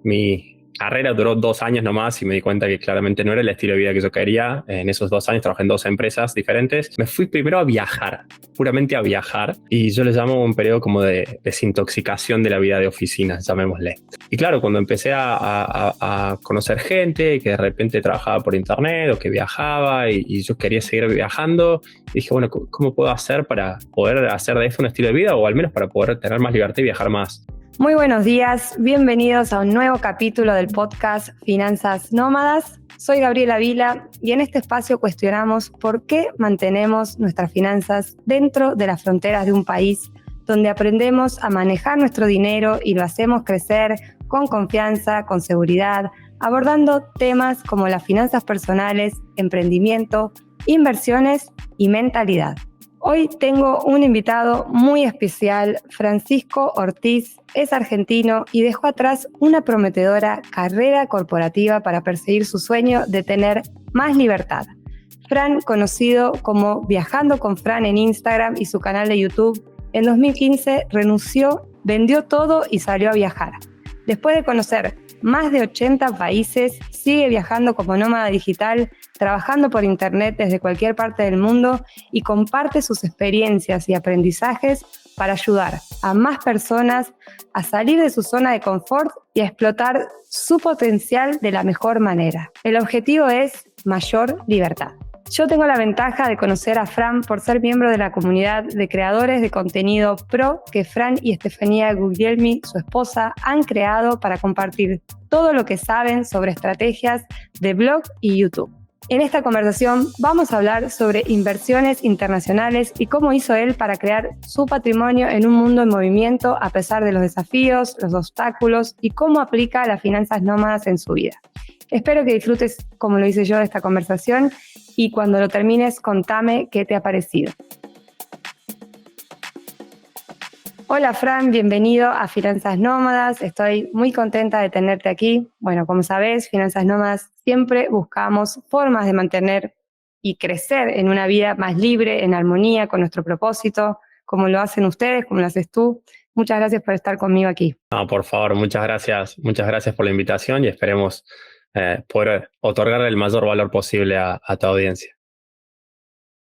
Mi carrera duró 2 años nomás y me di cuenta que claramente no era el estilo de vida que yo quería. En esos 2 años trabajé en 2 empresas diferentes. Me fui primero a viajar, puramente a viajar, y yo le llamo un periodo como de desintoxicación de la vida de oficina, llamémosle. Y claro, cuando empecé a conocer gente que de repente trabajaba por internet o que viajaba y yo quería seguir viajando, dije, bueno, ¿cómo puedo hacer para poder hacer de esto un estilo de vida o al menos para poder tener más libertad y viajar más? Muy buenos días, bienvenidos a un nuevo capítulo del podcast Finanzas Nómadas. Soy Gabriela Vila y en este espacio cuestionamos por qué mantenemos nuestras finanzas dentro de las fronteras de un país donde aprendemos a manejar nuestro dinero y lo hacemos crecer con confianza, con seguridad, abordando temas como las finanzas personales, emprendimiento, inversiones y mentalidad. Hoy tengo un invitado muy especial, Francisco Ortiz, es argentino y dejó atrás una prometedora carrera corporativa para perseguir su sueño de tener más libertad. Fran, conocido como Viajando con Fran en Instagram y su canal de YouTube, en 2015 renunció, vendió todo y salió a viajar. Después de conocer más de 80 países, sigue viajando como nómada digital, trabajando por internet desde cualquier parte del mundo y comparte sus experiencias y aprendizajes para ayudar a más personas a salir de su zona de confort y a explotar su potencial de la mejor manera. El objetivo es mayor libertad. Yo tengo la ventaja de conocer a Fran por ser miembro de la comunidad de creadores de contenido pro que Fran y Estefanía Guglielmi, su esposa, han creado para compartir todo lo que saben sobre estrategias de blog y YouTube. En esta conversación vamos a hablar sobre inversiones internacionales y cómo hizo él para crear su patrimonio en un mundo en movimiento a pesar de los desafíos, los obstáculos y cómo aplica las finanzas nómadas en su vida. Espero que disfrutes, como lo hice yo, de esta conversación y cuando lo termines, contame qué te ha parecido. Hola Fran, bienvenido a Finanzas Nómadas. Estoy muy contenta de tenerte aquí. Bueno, como sabes, Finanzas Nómadas siempre buscamos formas de mantener y crecer en una vida más libre, en armonía con nuestro propósito, como lo hacen ustedes, como lo haces tú. Muchas gracias por estar conmigo aquí. No, por favor, muchas gracias por la invitación y esperemos poder otorgarle el mayor valor posible a tu audiencia.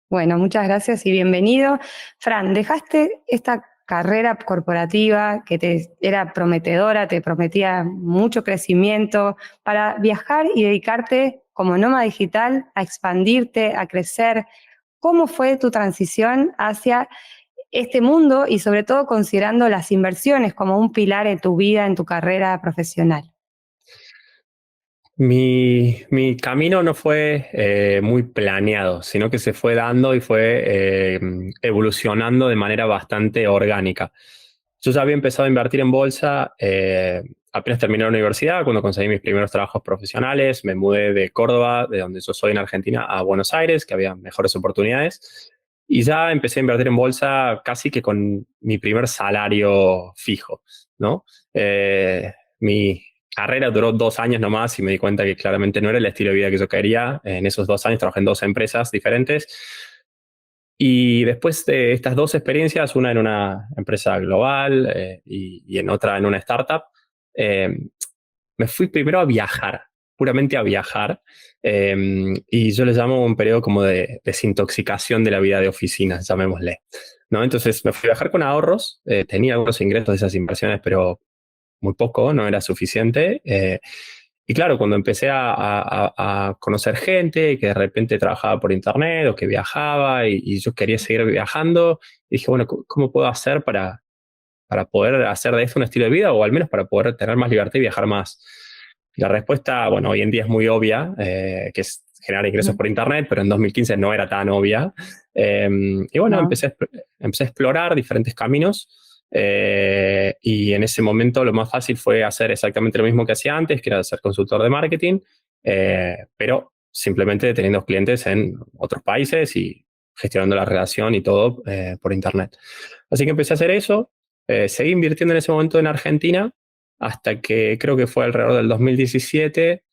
Bueno, muchas gracias y bienvenido. Fran, dejaste esta carrera corporativa que te era prometedora, te prometía mucho crecimiento para viajar y dedicarte como nómada digital a expandirte, a crecer. ¿Cómo fue tu transición hacia este mundo y sobre todo considerando las inversiones como un pilar en tu vida, en tu carrera profesional? Mi camino no fue muy planeado, sino que se fue dando y fue evolucionando de manera bastante orgánica. Yo ya había empezado a invertir en bolsa apenas terminé la universidad, cuando conseguí mis primeros trabajos profesionales. Me mudé de Córdoba, de donde yo soy en Argentina, a Buenos Aires, que había mejores oportunidades. Y ya empecé a invertir en bolsa casi que con mi primer salario fijo, ¿no? Mi carrera duró 2 años nomás y me di cuenta que claramente no era el estilo de vida que yo quería. En esos 2 años trabajé en 2 empresas diferentes. Y después de estas 2 experiencias, una en una empresa global y en otra en una startup, eh, me fui primero a viajar, puramente a viajar. Y yo le llamo un periodo como de desintoxicación de la vida de oficina, llamémosle, ¿no? Entonces me fui a viajar con ahorros, tenía algunos ingresos de esas inversiones, pero muy poco, no era suficiente. Y claro, cuando empecé a conocer gente que de repente trabajaba por internet o que viajaba y yo quería seguir viajando, dije, bueno, ¿cómo puedo hacer para poder hacer de esto un estilo de vida o al menos para poder tener más libertad y viajar más? Y la respuesta, bueno, hoy en día es muy obvia, que es generar ingresos por internet, pero en 2015 no era tan obvia. Y bueno, No. empecé a explorar diferentes caminos. Y en ese momento lo más fácil fue hacer exactamente lo mismo que hacía antes, que era ser consultor de marketing, pero simplemente teniendo clientes en otros países y gestionando la relación y todo por internet. Así que empecé a hacer eso, seguí invirtiendo en ese momento en Argentina, hasta que creo que fue alrededor del 2017,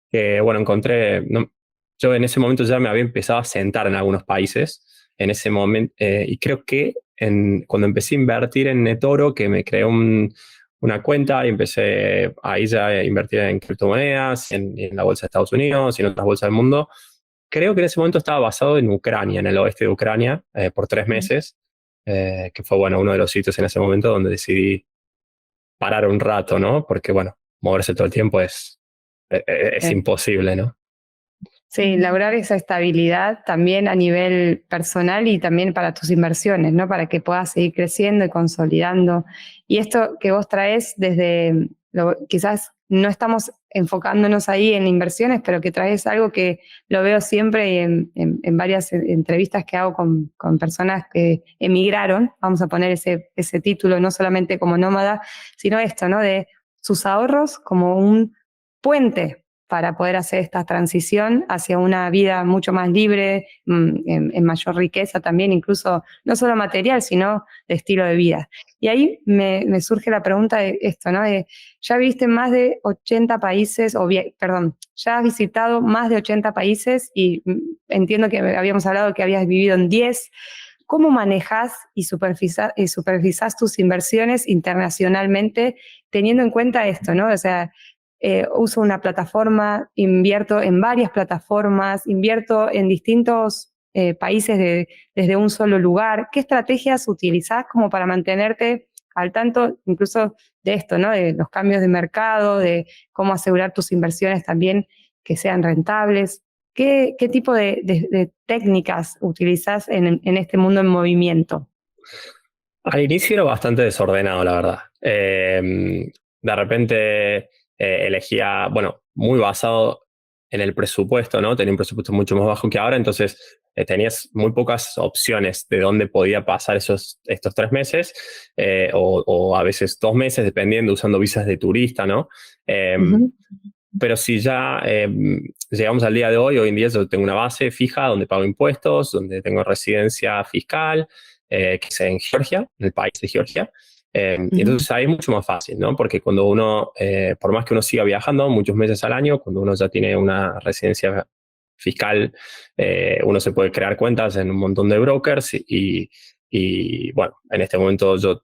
que bueno, yo en ese momento ya me había empezado a sentar en algunos países, en ese momento, y creo que cuando empecé a invertir en eToro, que me creó una cuenta y empecé ahí ya a invertir en criptomonedas, en la bolsa de Estados Unidos y en otras bolsas del mundo. Creo que en ese momento estaba basado en Ucrania, en el oeste de Ucrania, por 3 meses, que fue, bueno, uno de los sitios en ese momento donde decidí parar un rato, ¿no? Porque, bueno, moverse todo el tiempo es imposible, ¿no? Sí, lograr esa estabilidad también a nivel personal y también para tus inversiones, ¿no? Para que puedas seguir creciendo y consolidando. Y esto que vos traes desde, quizás no estamos enfocándonos ahí en inversiones, pero que traes algo que lo veo siempre en varias entrevistas que hago con personas que emigraron, vamos a poner ese título, no solamente como nómada, sino esto, ¿no? De sus ahorros como un puente para poder hacer esta transición hacia una vida mucho más libre, en mayor riqueza también, incluso no solo material, sino de estilo de vida. Y ahí me surge la pregunta de esto, ¿no? De, ya viste más de 80 países, ya has visitado más de 80 países y entiendo que habíamos hablado que habías vivido en 10. ¿Cómo manejas y supervisas tus inversiones internacionalmente teniendo en cuenta esto, ¿no? O sea, uso una plataforma, invierto en varias plataformas, invierto en distintos países desde un solo lugar. ¿Qué estrategias utilizás como para mantenerte al tanto incluso de esto, ¿no? De los cambios de mercado, de cómo asegurar tus inversiones también que sean rentables? ¿Qué tipo de técnicas utilizás en este mundo en movimiento? Al inicio era bastante desordenado, la verdad. De repente elegía, bueno, muy basado en el presupuesto, ¿no? Tenía un presupuesto mucho más bajo que ahora, entonces tenías muy pocas opciones de dónde podía pasar estos 3 meses, o a veces 2 meses, dependiendo, usando visas de turista, ¿no? Uh-huh. Pero si ya llegamos al día de hoy, hoy en día yo tengo una base fija donde pago impuestos, donde tengo residencia fiscal, que es en Georgia, en el país de Georgia. Y Uh-huh. entonces ahí es mucho más fácil, ¿no? Porque cuando uno, por más que uno siga viajando muchos meses al año, cuando uno ya tiene una residencia fiscal, uno se puede crear cuentas en un montón de brokers y bueno, en este momento yo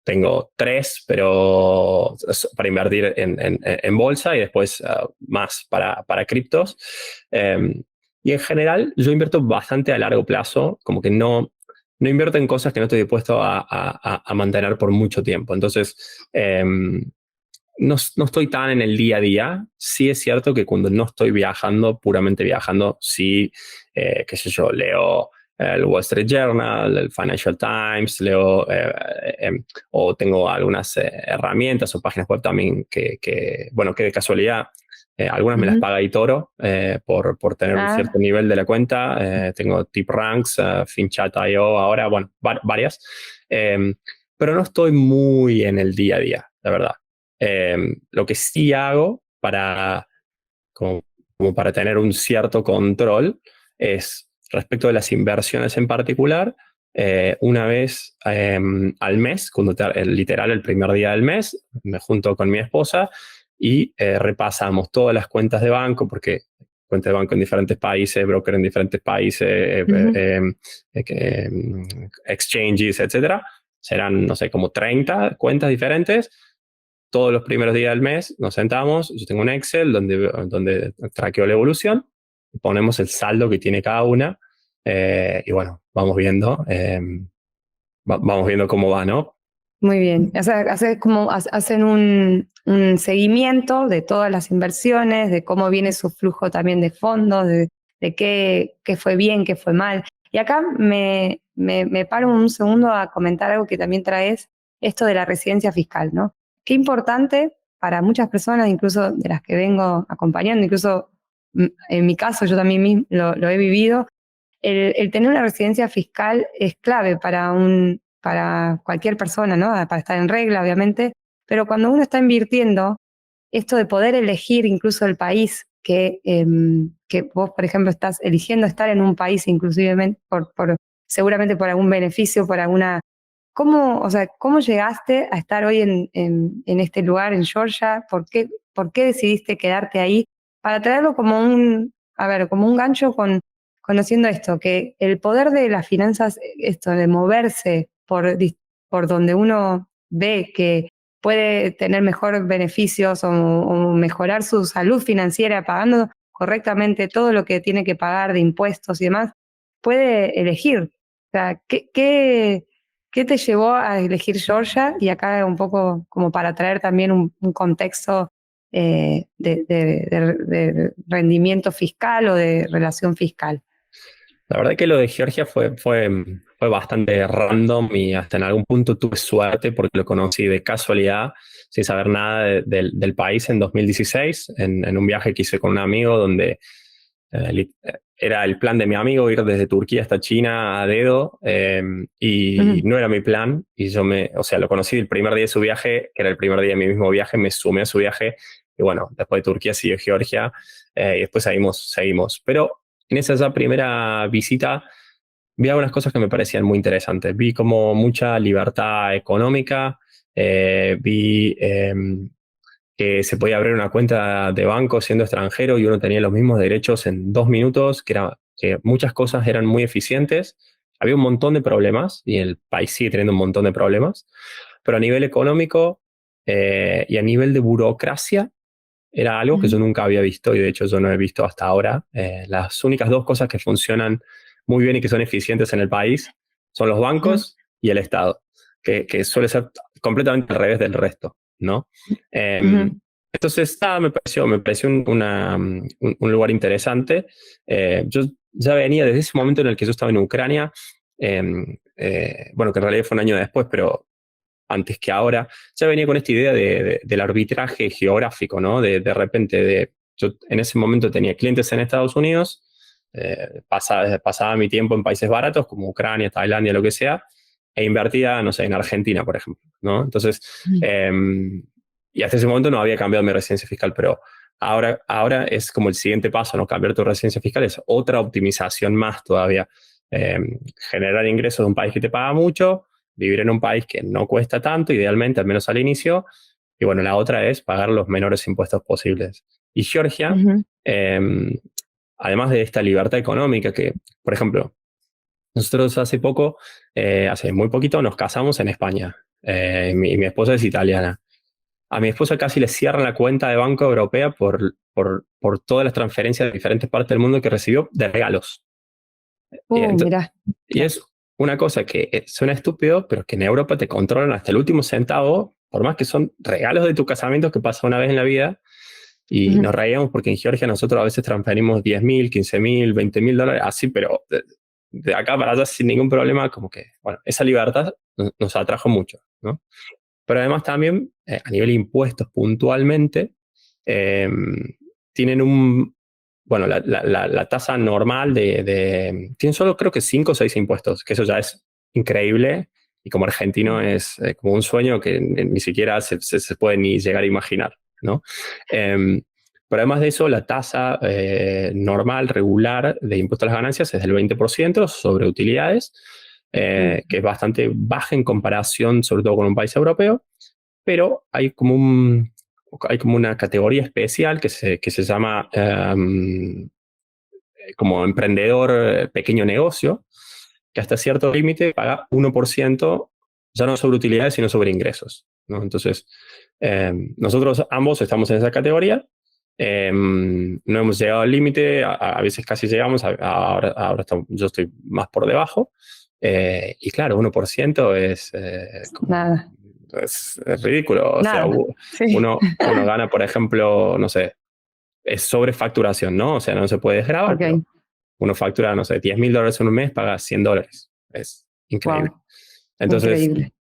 tengo 3, pero para invertir en bolsa y después más para criptos. Y en general yo invierto bastante a largo plazo, como que no invierto en cosas que no estoy dispuesto a mantener por mucho tiempo. Entonces, no estoy tan en el día a día. Sí es cierto que cuando no estoy viajando, puramente viajando, sí, qué sé yo, leo el Wall Street Journal, el Financial Times, leo o tengo algunas herramientas o páginas web también bueno, que de casualidad algunas me las Uh-huh. paga eToro por tener un Ah, cierto nivel de la cuenta. Tengo TipRanks, FinChat.io ahora, bueno, varias. Pero no estoy muy en el día a día, la verdad. Lo que sí hago como para tener un cierto control es respecto de las inversiones en particular. Una vez al mes, literal el primer día del mes, me junto con mi esposa y repasamos todas las cuentas de banco, porque cuentas de banco en diferentes países, broker en diferentes países, uh-huh. exchanges, etcétera. Serán, no sé, como 30 cuentas diferentes. Todos los primeros días del mes nos sentamos, yo tengo un Excel donde traqueo la evolución, ponemos el saldo que tiene cada una, y bueno, vamos viendo cómo va, ¿no? Muy bien. O sea, hacen un seguimiento de todas las inversiones, de cómo viene su flujo también de fondos, de qué fue bien, qué fue mal. Y acá me paro un segundo a comentar algo que también traes, esto de la residencia fiscal, ¿no? Qué importante para muchas personas, incluso de las que vengo acompañando, incluso en mi caso yo también mismo lo he vivido. El tener una residencia fiscal es clave para cualquier persona, ¿no? Para estar en regla, obviamente, pero cuando uno está invirtiendo, esto de poder elegir incluso el país que vos, por ejemplo, estás eligiendo estar en un país, inclusive seguramente por algún beneficio, por alguna... o sea, ¿cómo llegaste a estar hoy en este lugar, en Georgia? ¿Por qué decidiste quedarte ahí? Para traerlo como un gancho conociendo esto, que el poder de las finanzas, esto de moverse por donde uno ve puede tener mejores beneficios o mejorar su salud financiera pagando correctamente todo lo que tiene que pagar de impuestos y demás, puede elegir. O sea, ¿qué te llevó a elegir Georgia? Y acá un poco como para traer también un contexto de rendimiento fiscal o de relación fiscal. La verdad que lo de Georgia fue bastante random y hasta en algún punto tuve suerte porque lo conocí de casualidad, sin saber nada del país en 2016, en un viaje que hice con un amigo donde era el plan de mi amigo ir desde Turquía hasta China a dedo, y no era mi plan. Y o sea, lo conocí el primer día de su viaje, que era el primer día de mi mismo viaje, me sumé a su viaje y bueno, después de Turquía siguió Georgia, y después seguimos. Pero en esa primera visita vi algunas cosas que me parecían muy interesantes. Vi como mucha libertad económica, vi que se podía abrir una cuenta de banco siendo extranjero y uno tenía los mismos derechos en 2 minutos, que muchas cosas eran muy eficientes. Había un montón de problemas y el país sigue teniendo un montón de problemas, pero a nivel económico y a nivel de burocracia era algo que yo nunca había visto y de hecho yo no he visto hasta ahora. Las únicas dos cosas que funcionan muy bien y que son eficientes en el país son los bancos y el Estado, que suele ser completamente al revés del resto, ¿no? Entonces, me pareció un lugar interesante. Yo ya venía desde ese momento en el que yo estaba en Ucrania, bueno, que en realidad fue un año después, pero antes que ahora, ya venía con esta idea del arbitraje geográfico, ¿no? De repente, yo en ese momento tenía clientes en Estados Unidos, pasaba mi tiempo en países baratos como Ucrania, Tailandia, lo que sea, e invertía, no sé, en Argentina, por ejemplo, ¿no? Entonces, y hasta ese momento no había cambiado mi residencia fiscal, pero ahora es como el siguiente paso, ¿no? Cambiar tu residencia fiscal es otra optimización más todavía. Generar ingresos de un país que te paga mucho, vivir en un país que no cuesta tanto, idealmente, al menos al inicio, y bueno, la otra es pagar los menores impuestos posibles. Y Georgia, además de esta libertad económica que, por ejemplo, nosotros hace muy poquito nos casamos en España. Mi esposa es italiana. A mi esposa casi le cierran la cuenta de Banco Europea por todas las transferencias de diferentes partes del mundo que recibió de regalos. Mirá. Y es una cosa que suena estúpido, pero que en Europa te controlan hasta el último centavo, por más que son regalos de tu casamiento que pasa una vez en la vida. Y nos reíamos porque en Georgia nosotros a veces transferimos 10.000, 15.000, 20.000 dólares, así, pero de acá para allá sin ningún problema, como que, bueno, esa libertad nos atrajo mucho, ¿no? Pero además también, a nivel de impuestos puntualmente, tienen bueno, la tasa normal tienen solo creo que 5 o 6 impuestos, que eso ya es increíble y como argentino es como un sueño que ni siquiera se puede ni llegar a imaginar, ¿no? Pero además de eso, la tasa normal, regular de impuesto a las ganancias es del 20% sobre utilidades, que es bastante baja en comparación, sobre todo con un país europeo, pero hay como una categoría especial que se llama como emprendedor pequeño negocio, que hasta cierto límite paga 1%, ya no sobre utilidades, sino sobre ingresos, ¿no? Entonces, nosotros ambos estamos en esa categoría. No hemos llegado al límite, a veces casi llegamos, ahora yo estoy más por debajo. Y claro, 1% Nada. es ridículo. O sea, Nada. Sí. uno gana, por ejemplo, no sé, es sobrefacturación, ¿no? O sea, no se puede desgravar, Okay. pero uno factura, no sé, $10.000 en un mes, paga $100. Es increíble. Wow. Entonces, Increíble.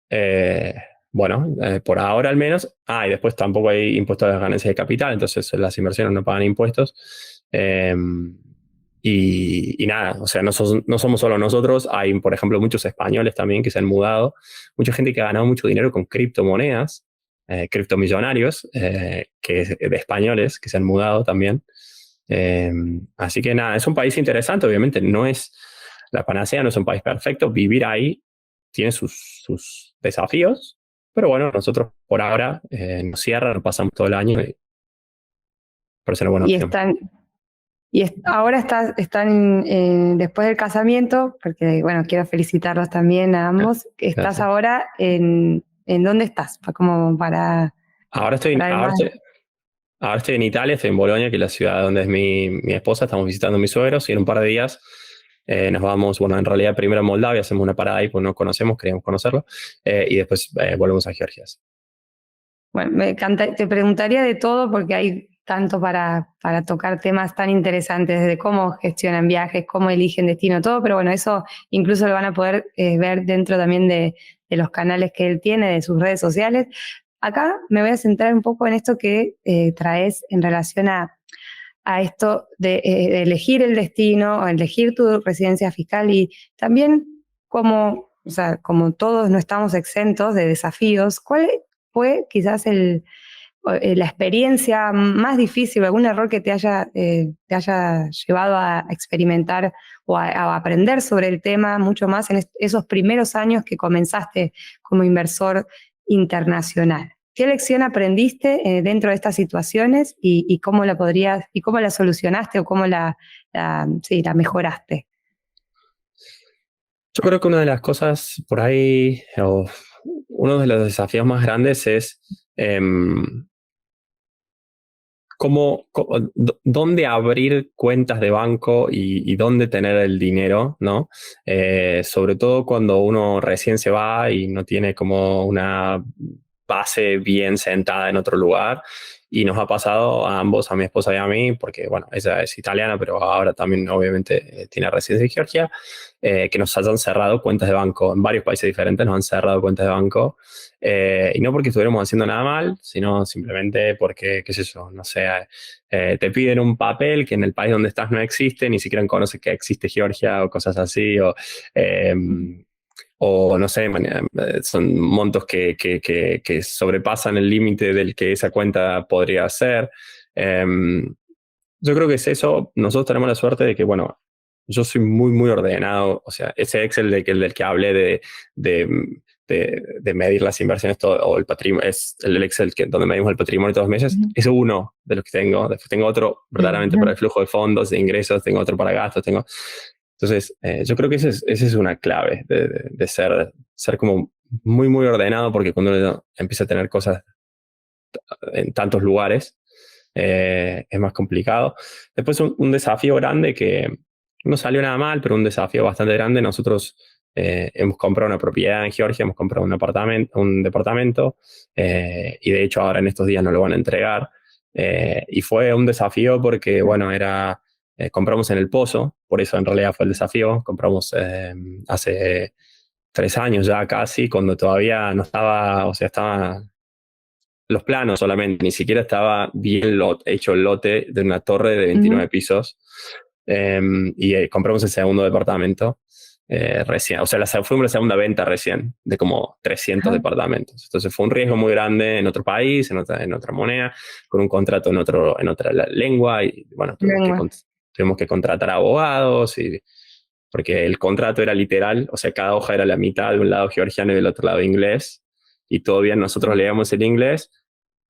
bueno, por ahora al menos. Y después tampoco hay impuestos a las ganancias de capital, entonces las inversiones no pagan impuestos. Y nada, o sea, no somos solo nosotros, hay, por ejemplo, muchos españoles también que se han mudado, mucha gente que ha ganado mucho dinero con criptomonedas, criptomillonarios, de españoles que se han mudado también. Así que nada, es un país interesante, obviamente no es la panacea, no es un país perfecto, vivir ahí tiene sus desafíos, pero bueno, nosotros por ahora nos cierran, nos pasamos todo el año y por eso es una buena opción. Ahora están después del casamiento, porque bueno, quiero felicitarlos también a ambos. Estás Gracias. ahora en ¿En dónde estás? Como para... Ahora estoy, para ahora además... estoy, ahora estoy en Italia, estoy en Bolonia, que es la ciudad donde es mi esposa. Estamos visitando a mis suegros y en un par de días nos vamos, bueno, en realidad primero a Moldavia, hacemos una parada ahí, pues no conocemos, queríamos conocerlo, y después volvemos a Georgia. Bueno, te preguntaría de todo porque hay tanto para tocar temas tan interesantes, desde cómo gestionan viajes, cómo eligen destino, todo, pero bueno, eso incluso lo van a poder ver dentro también de los canales que él tiene, de sus redes sociales. Acá me voy a centrar un poco en esto que traes en relación a esto de elegir el destino o elegir tu residencia fiscal y también como, o sea, como todos no estamos exentos de desafíos, ¿cuál fue quizás la experiencia más difícil, algún error que te haya llevado a experimentar o a aprender sobre el tema mucho más en esos primeros años que comenzaste como inversor internacional? ¿Qué lección aprendiste dentro de estas situaciones y cómo y cómo la solucionaste o cómo sí, la mejoraste? Yo creo que una de las cosas por ahí, o uno de los desafíos más grandes es dónde abrir cuentas de banco y dónde tener el dinero, ¿no? Sobre todo cuando uno recién se va y no tiene como una base bien sentada en otro lugar. Y nos ha pasado a ambos, a mi esposa y a mí, porque, bueno, ella es italiana, pero ahora también obviamente tiene residencia en Georgia, que nos hayan cerrado cuentas de banco. En varios países diferentes nos han cerrado cuentas de banco. Y no porque estuviéramos haciendo nada mal, sino simplemente porque, qué sé yo, no sé, te piden un papel que en el país donde estás no existe, ni siquiera conoces que existe Georgia o cosas así, o no sé, son montos que sobrepasan el límite del que esa cuenta podría ser. Yo creo que es eso. Nosotros tenemos la suerte de que, bueno, yo soy muy, muy ordenado. O sea, ese Excel del que hablé de, de medir las inversiones o el patrimonio, es el Excel donde medimos el patrimonio todos los meses. Ujú. Es uno de los que tengo. Después tengo otro verdaderamente para el flujo de fondos, de ingresos, tengo otro para gastos, Entonces, yo creo que esa es una clave de ser como muy, muy ordenado, porque cuando uno empieza a tener cosas en tantos lugares, es más complicado. Después un desafío grande que no salió nada mal, pero un desafío bastante grande. Nosotros hemos comprado una propiedad en Georgia, hemos comprado un departamento, y de hecho ahora en estos días nos lo van a entregar. Y fue un desafío porque, bueno, compramos en el Pozo, por eso en realidad fue el desafío. Compramos hace 3 años ya casi, cuando todavía no estaba, o sea, estaba los planos solamente, ni siquiera estaba bien hecho el lote de una torre de 29 pisos. Y compramos el segundo departamento recién. O sea, fuimos la segunda venta recién de como 300 Ajá. departamentos. Entonces fue un riesgo muy grande en otro país, en otra moneda, con un contrato en otra lengua. Y bueno, Lengua. tuvimos que contratar abogados, porque el contrato era literal. O sea, cada hoja era la mitad, de un lado georgiano y del otro lado inglés. Y todo bien, nosotros leíamos el inglés,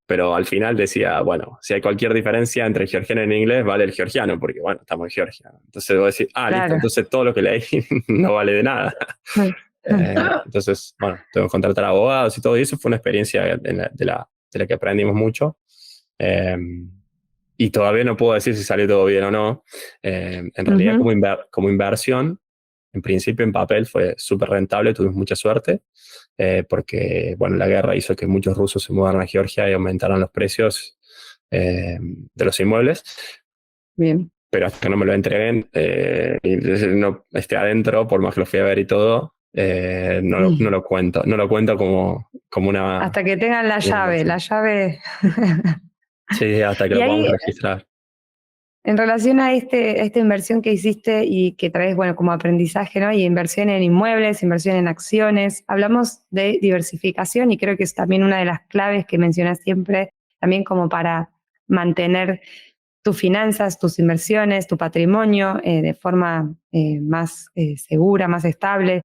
pero al final decía, bueno, si hay cualquier diferencia entre georgiano y inglés, vale el georgiano, porque bueno, estamos en Georgia. Entonces voy a decir, listo, Claro. entonces todo lo que leí no vale de nada. Entonces, bueno, tengo que contratar abogados y todo, y eso fue una experiencia de la que aprendimos mucho. Eh, y todavía no puedo decir si salió todo bien o no. En realidad, Ujú. como inversión, en principio en papel fue súper rentable, tuvimos mucha suerte, porque bueno, la guerra hizo que muchos rusos se mudaran a Georgia y aumentaran los precios de los inmuebles, Bien. pero hasta que no me lo entreguen y no esté adentro, por más que lo fui a ver y todo, no lo cuento como una Hasta que tengan inversión. la llave. Sí, hasta que Y lo podamos ahí, registrar. en relación a esta inversión que hiciste y que traes, bueno, como aprendizaje, ¿no? Y inversión en inmuebles, inversión en acciones, hablamos de diversificación y creo que es también una de las claves que mencionas siempre, también como para mantener tus finanzas, tus inversiones, tu patrimonio de forma más segura, más estable.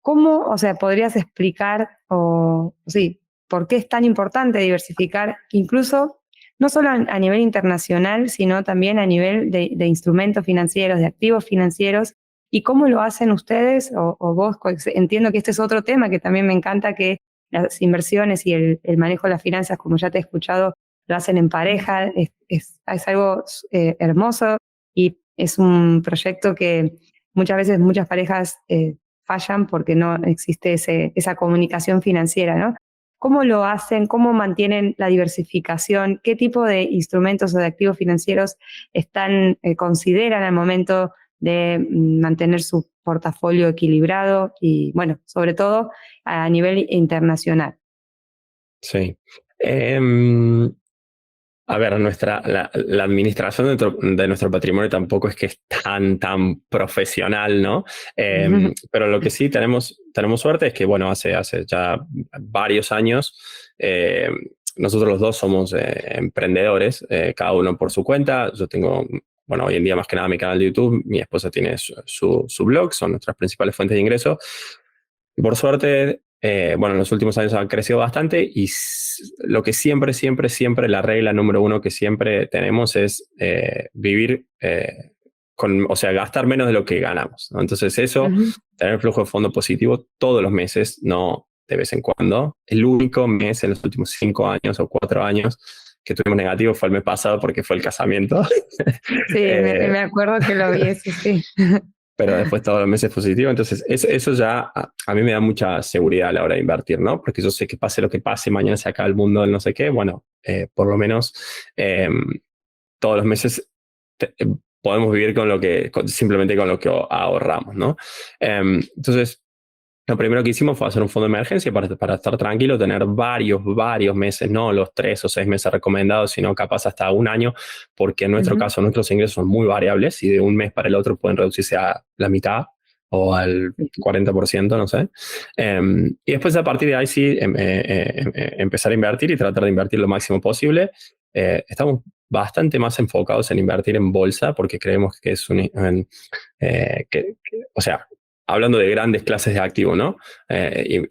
¿Cómo, o sea, podrías explicar o sí, por qué es tan importante diversificar, incluso no solo a nivel internacional, sino también a nivel de instrumentos financieros, de activos financieros, y cómo lo hacen ustedes o vos? Entiendo que este es otro tema que también me encanta, que las inversiones y el manejo de las finanzas, como ya te he escuchado, lo hacen en pareja, es algo hermoso y es un proyecto que muchas veces muchas parejas fallan porque no existe esa comunicación financiera, ¿no? ¿Cómo lo hacen? ¿Cómo mantienen la diversificación? ¿Qué tipo de instrumentos o de activos financieros consideran al momento de mantener su portafolio equilibrado y, bueno, sobre todo a nivel internacional? Sí. A ver, la administración de nuestro patrimonio tampoco es que es tan profesional, ¿no? Pero lo que sí tenemos suerte es que, bueno, hace ya varios años, nosotros los dos somos emprendedores, cada uno por su cuenta. Yo tengo, bueno, hoy en día más que nada mi canal de YouTube, mi esposa tiene su blog, son nuestras principales fuentes de ingreso. Y por suerte, bueno, en los últimos años ha crecido bastante y lo que siempre, la regla número uno que siempre tenemos es vivir o sea, gastar menos de lo que ganamos, ¿no? Entonces eso, Ujú. tener flujo de fondo positivo todos los meses, no de vez en cuando. El único mes en los últimos 5 años o 4 años que tuvimos negativo fue el mes pasado porque fue el casamiento. Sí, me acuerdo que lo vi, eso sí. Pero después todos los meses positivo. Entonces, eso ya a mí me da mucha seguridad a la hora de invertir, ¿no? Porque yo sé que pase lo que pase, mañana se acaba el mundo del no sé qué, bueno, por lo menos eh, todos los meses podemos vivir simplemente con lo que ahorramos, ¿no? Entonces, lo primero que hicimos fue hacer un fondo de emergencia para estar tranquilo, tener varios meses, no los 3 o 6 meses recomendados, sino capaz hasta un año, porque en nuestro Ujú. caso nuestros ingresos son muy variables y de un mes para el otro pueden reducirse a la mitad o al 40%, no sé. Y después a partir de ahí sí empezar a invertir y tratar de invertir lo máximo posible. Estamos bastante más enfocados en invertir en bolsa porque creemos que es o sea, hablando de grandes clases de activo, ¿no?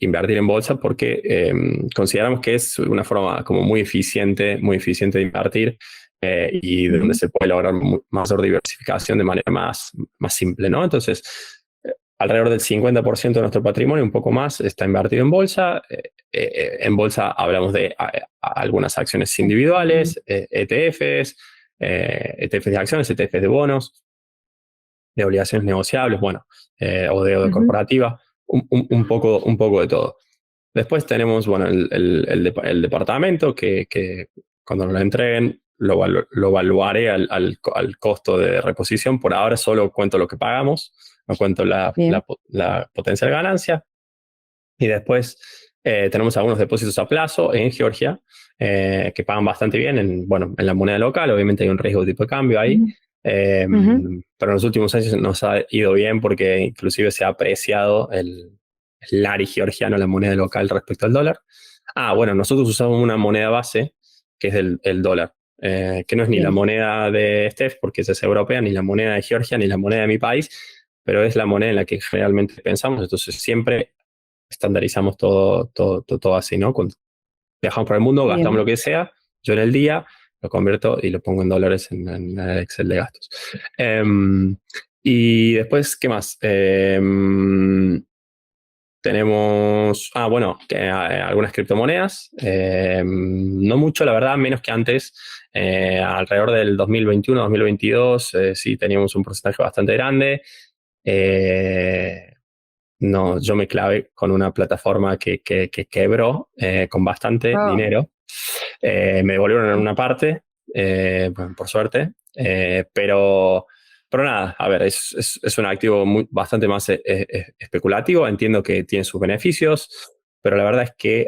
Invertir en bolsa porque consideramos que es una forma como muy eficiente de invertir y de donde Ujú. se puede lograr mayor diversificación de manera más simple, ¿no? Entonces, alrededor del 50% de nuestro patrimonio, un poco más, está invertido en bolsa. En bolsa hablamos de algunas acciones individuales, ETFs, ETFs de acciones, ETFs de bonos, de obligaciones negociables, bueno, o de deuda Ujú. corporativa, un poco de todo. Después tenemos, bueno, el departamento que cuando nos lo entreguen lo evaluaré al costo de reposición. Por ahora solo cuento lo que pagamos, no cuento Bien, la potencial ganancia. Y después tenemos algunos depósitos a plazo en Georgia que pagan bastante bien bueno, en la moneda local. Obviamente hay un riesgo de tipo de cambio ahí. ujú, Eh, ujú, pero en los últimos años nos ha ido bien porque inclusive se ha apreciado el lari georgiano, la moneda local respecto al dólar. Ah, bueno, nosotros usamos una moneda base que es el dólar, que no es ni la bien, moneda de Steph porque esa es europea, ni la moneda de Georgia, ni la moneda de mi país, pero es la moneda en la que generalmente pensamos. Entonces siempre estandarizamos todo así, ¿no? Cuando viajamos por el mundo, gastamos bien. lo que sea, yo en el día lo convierto y lo pongo en dólares en el Excel de gastos. Y después, ¿qué más? Tenemos, bueno, algunas criptomonedas, no mucho, la verdad, menos que antes. Alrededor del 2021, 2022, sí teníamos un porcentaje bastante grande. Eh, no, yo me clavé con una plataforma que quebró con bastante Oh, dinero. Me devolvieron en una parte, bueno, por suerte, pero nada, a ver, es un activo bastante más especulativo. Entiendo que tiene sus beneficios, pero la verdad es que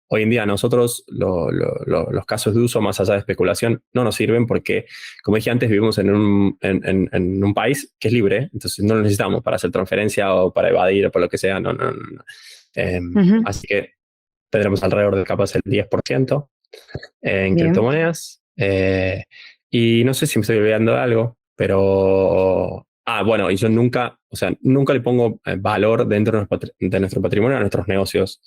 hoy en día a nosotros los casos de uso más allá de especulación no nos sirven porque, como dije antes, vivimos en un país que es libre, entonces no lo necesitamos para hacer transferencia o para evadir o por lo que sea, no. ujú, Así que tendremos alrededor de capaz el 10% en bien. criptomonedas. Y no sé si me estoy olvidando de algo, pero... Ah, bueno, y yo nunca, o sea, nunca le pongo valor dentro de nuestro patrimonio a nuestros negocios,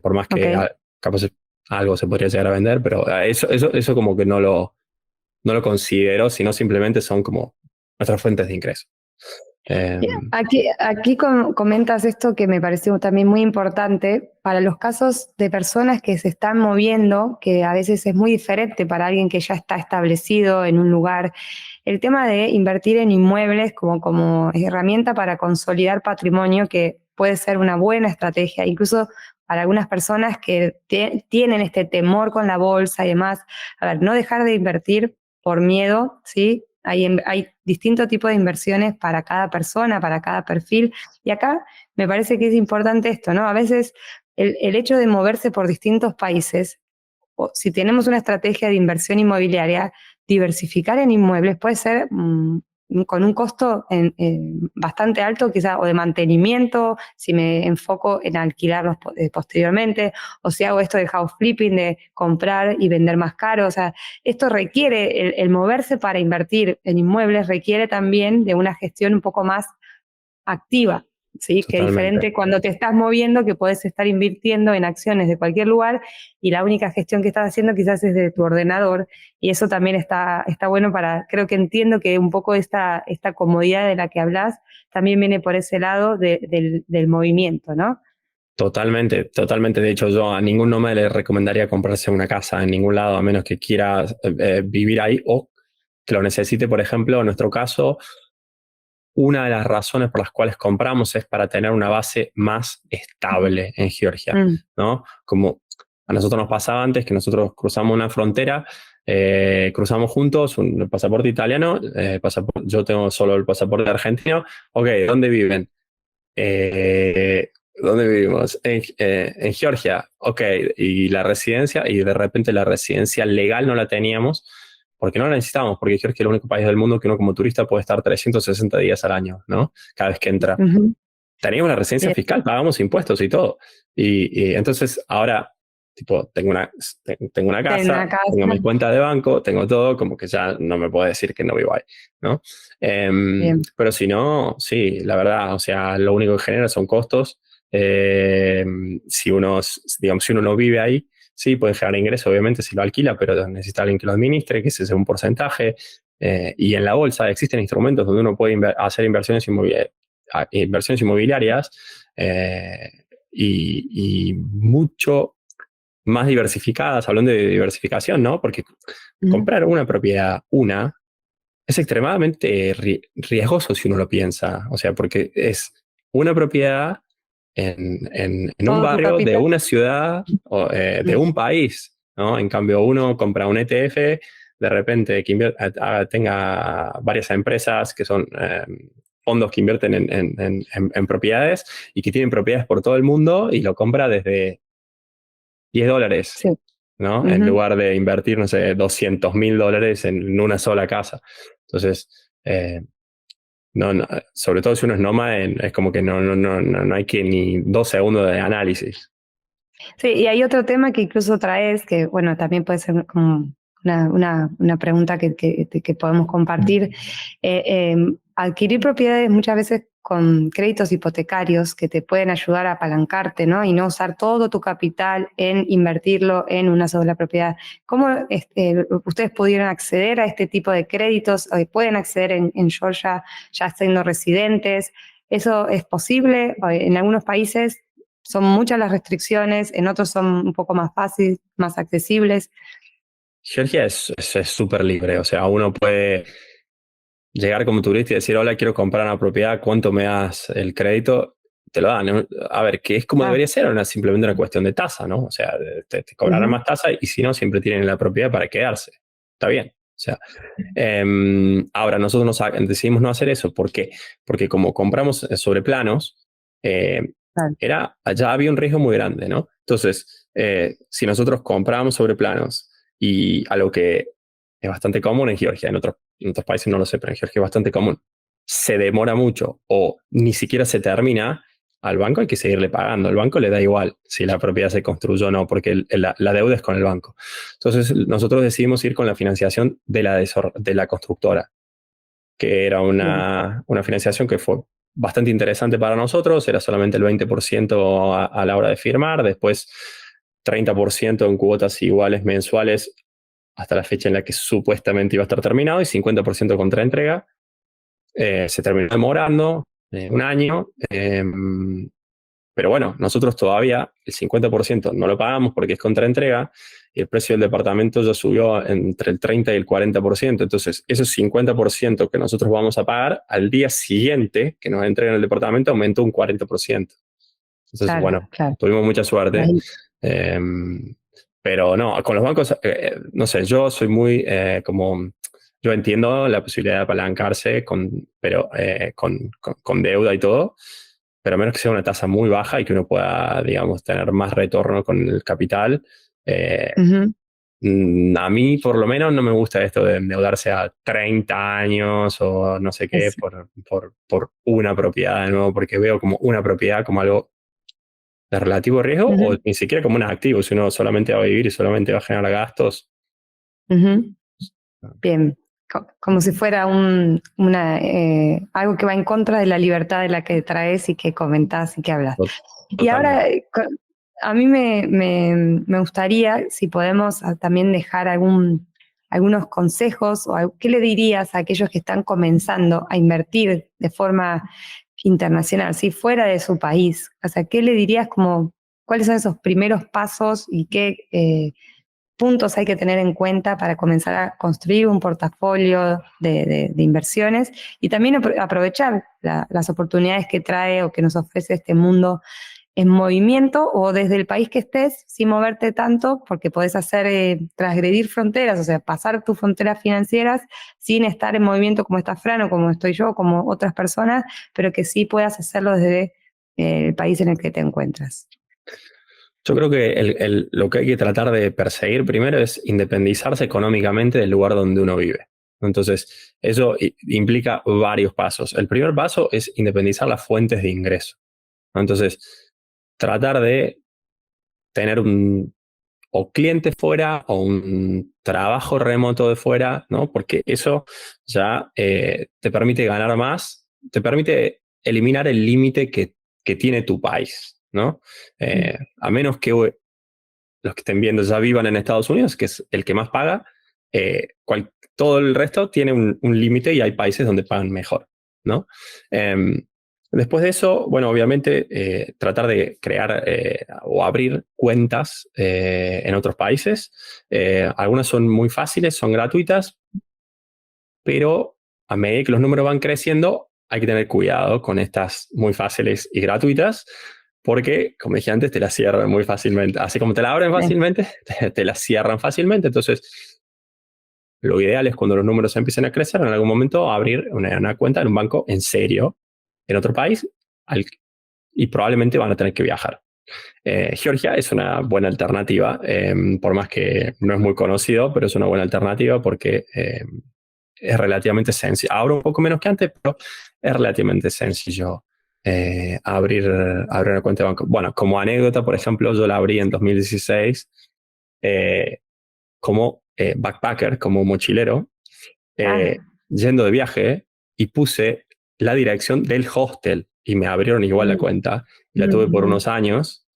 por más que Ok. capaz algo se podría llegar a vender, pero eso como que no lo considero, sino simplemente son como nuestras fuentes de ingreso. Aquí comentas esto que me pareció también muy importante para los casos de personas que se están moviendo, que a veces es muy diferente para alguien que ya está establecido en un lugar. El tema de invertir en inmuebles como herramienta para consolidar patrimonio, que puede ser una buena estrategia, incluso para algunas personas que tienen este temor con la bolsa y demás. A ver, no dejar de invertir por miedo, ¿sí? Hay distintos tipos de inversiones para cada persona, para cada perfil. Y acá me parece que es importante esto, ¿no? A veces el hecho de moverse por distintos países, o si tenemos una estrategia de inversión inmobiliaria, diversificar en inmuebles puede ser con un costo bastante alto, quizás, o de mantenimiento, si me enfoco en alquilarlos posteriormente, o si hago esto de house flipping, de comprar y vender más caro. O sea, esto requiere, el moverse para invertir en inmuebles requiere también de una gestión un poco más activa, ¿sí? Que es Totalmente. diferente cuando te estás moviendo, que podés estar invirtiendo en acciones de cualquier lugar y la única gestión que estás haciendo quizás es de tu ordenador, y eso también está bueno creo que entiendo que un poco esta comodidad de la que hablas también viene por ese lado del movimiento, ¿no? Totalmente, totalmente. De hecho, yo a ningún nómada le recomendaría comprarse una casa en ningún lado, a menos que quiera vivir ahí o que lo necesite. Por ejemplo, en nuestro caso, una de las razones por las cuales compramos es para tener una base más estable en Georgia, ¿no? Como a nosotros nos pasaba antes, que nosotros cruzamos una frontera, cruzamos juntos un pasaporte italiano, yo tengo solo el pasaporte argentino. Ok, ¿dónde viven? ¿Dónde vivimos? En Georgia. Ok, y la residencia, y de repente la residencia legal no la teníamos porque no la necesitábamos, porque Georgia es el único país del mundo que uno como turista puede estar 360 días al año, ¿no? Cada vez que entra. Teníamos la residencia Bien. fiscal, pagamos impuestos y todo. Y entonces ahora, tipo, tengo una casa, tengo mi cuenta de banco, tengo todo, como que ya no me puedo decir que no vivo ahí, ¿no? Pero si no, sí, la verdad, o sea, lo único que genera son costos. Si uno no vive ahí, sí, puede generar ingresos, obviamente, si lo alquila, pero necesita alguien que lo administre, que ese sea un porcentaje. Y en la bolsa existen instrumentos donde uno puede hacer inversiones inmobiliarias y mucho más diversificadas, hablando de diversificación, ¿no? Porque comprar una propiedad, es extremadamente riesgoso si uno lo piensa. O sea, porque es una propiedad en un Todo tu barrio de capital. una ciudad o de un país, ¿no? En cambio, uno compra un ETF, de repente que tenga varias empresas que son fondos que invierten en propiedades y que tienen propiedades por todo el mundo y lo compra desde $10, Sí. ¿no? En lugar de invertir, no sé, $200,000 en una sola casa. Entonces, no, sobre todo si uno es nómada, es como que no hay que ni 2 segundos de análisis. Sí, y hay otro tema que incluso traes, que bueno, también puede ser como una pregunta que podemos compartir. Adquirir propiedades muchas veces con créditos hipotecarios que te pueden ayudar a apalancarte, ¿no? Y no usar todo tu capital en invertirlo en una sola propiedad. ¿Cómo ustedes pudieron acceder a este tipo de créditos? ¿Pueden acceder en Georgia ya siendo residentes? ¿Eso es posible? En algunos países son muchas las restricciones, en otros son un poco más fáciles, más accesibles. Georgia es súper libre, o sea, uno puede llegar como turista y decir, hola, quiero comprar una propiedad, ¿cuánto me das el crédito? Te lo dan, ¿no? A ver, que es como debería ser, simplemente una cuestión de tasa, ¿no? O sea, te cobrarán más tasa y si no, siempre tienen la propiedad para quedarse. Está bien. O sea, ahora nosotros decidimos no hacer eso. ¿Por qué? Porque como compramos sobre planos, ya había un riesgo muy grande, ¿no? Entonces, si nosotros compramos sobre planos y algo que es bastante común en Georgia, en otros países no lo sé, pero en Georgia es bastante común, se demora mucho o ni siquiera se termina, al banco hay que seguirle pagando. Al banco le da igual si la propiedad se construyó o no, porque la deuda es con el banco. Entonces, nosotros decidimos ir con la financiación de la constructora, que era una financiación que fue bastante interesante para nosotros. Era solamente el 20% a la hora de firmar, después 30% en cuotas iguales mensuales hasta la fecha en la que supuestamente iba a estar terminado y 50% contra entrega. Se terminó demorando un año, pero bueno, nosotros todavía el 50% no lo pagamos porque es contraentrega y el precio del departamento ya subió entre el 30 y el 40%. Entonces, esos 50% que nosotros vamos a pagar al día siguiente que nos entreguen el departamento aumentó un 40%. Entonces, Claro, bueno, claro. tuvimos mucha suerte. Ahí. Eh, pero no, con los bancos, no sé, yo soy muy como, yo entiendo la posibilidad de apalancarse, pero con deuda y todo, pero a menos que sea una tasa muy baja y que uno pueda, digamos, tener más retorno con el capital. eh, Ujú. a mí, por lo menos, no me gusta esto de endeudarse a 30 años o no sé qué Es- por una propiedad de nuevo, porque veo como una propiedad como algo de relativo riesgo o ujú, ni siquiera como un activo, si uno solamente va a vivir y solamente va a generar gastos. ujú. Bien, como si fuera algo que va en contra de la libertad de la que traes y que comentás y que hablas. Y Totalmente. ahora, a mí me gustaría, si podemos también dejar algunos consejos o qué le dirías a aquellos que están comenzando a invertir de forma internacional, si fuera de su país. O sea, ¿qué le dirías como cuáles son esos primeros pasos y qué puntos hay que tener en cuenta para comenzar a construir un portafolio de inversiones y también aprovechar las oportunidades que trae o que nos ofrece este mundo en movimiento o desde el país que estés sin moverte tanto porque podés hacer transgredir fronteras, o sea, pasar tus fronteras financieras sin estar en movimiento como está Fran o como estoy yo, como otras personas, pero que sí puedas hacerlo desde el país en el que te encuentras. Yo creo que lo que hay que tratar de perseguir primero es independizarse económicamente del lugar donde uno vive. Entonces, eso implica varios pasos. El primer paso es independizar las fuentes de ingreso. Entonces, tratar de tener un o cliente fuera o un trabajo remoto de fuera, ¿no? Porque eso ya te permite ganar más, te permite eliminar el límite que tiene tu país, ¿no? Mm. A menos que los que estén viendo ya vivan en Estados Unidos, que es el que más paga, todo el resto tiene un límite y hay países donde pagan mejor, ¿no? Eh, Después de eso, bueno, obviamente tratar de crear o abrir cuentas en otros países. Algunas son muy fáciles, son gratuitas, pero a medida que los números van creciendo, hay que tener cuidado con estas muy fáciles y gratuitas, porque, como dije antes, te las cierran muy fácilmente. Así como te la abren Sí. fácilmente, te las cierran fácilmente. Entonces, lo ideal es cuando los números empiecen a crecer, en algún momento abrir una cuenta en un banco en serio en otro país al, y probablemente van a tener que viajar. Georgia es una buena alternativa, por más que no es muy conocido, pero es una buena alternativa porque es relativamente sencillo. Ahora un poco menos que antes, pero es relativamente sencillo abrir una cuenta de banco. Bueno, como anécdota, por ejemplo, yo la abrí en 2016 eh, como backpacker, como mochilero, Ah, yendo de viaje y puse la dirección del hostel y me abrieron igual la mm, cuenta y la tuve por ujú. unos años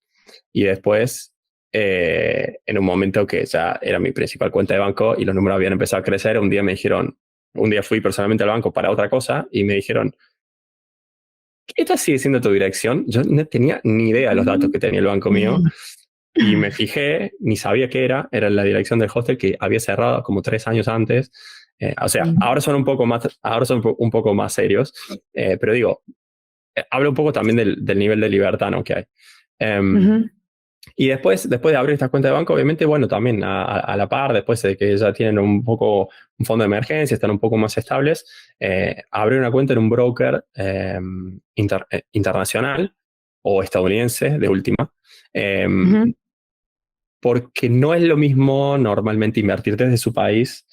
y después en un momento que ya era mi principal cuenta de banco y los números habían empezado a crecer, un día me dijeron, un día fui personalmente al banco para otra cosa y me dijeron, ¿esta sigue siendo tu dirección? Yo no tenía ni idea de los datos que tenía el banco mío y me fijé, ni sabía qué era la dirección del hostel que había cerrado como 3 años antes. O sea, ahora son un poco más serios, pero digo, habla un poco también del nivel de libertad, ¿no? que hay. Um, Ujú. y después de abrir esta cuenta de banco, obviamente, bueno, también a la par, después de que ya tienen un poco un fondo de emergencia, están un poco más estables, abrir una cuenta en un broker internacional o estadounidense, de última, eh, Ujú. porque no es lo mismo normalmente invertir desde su país.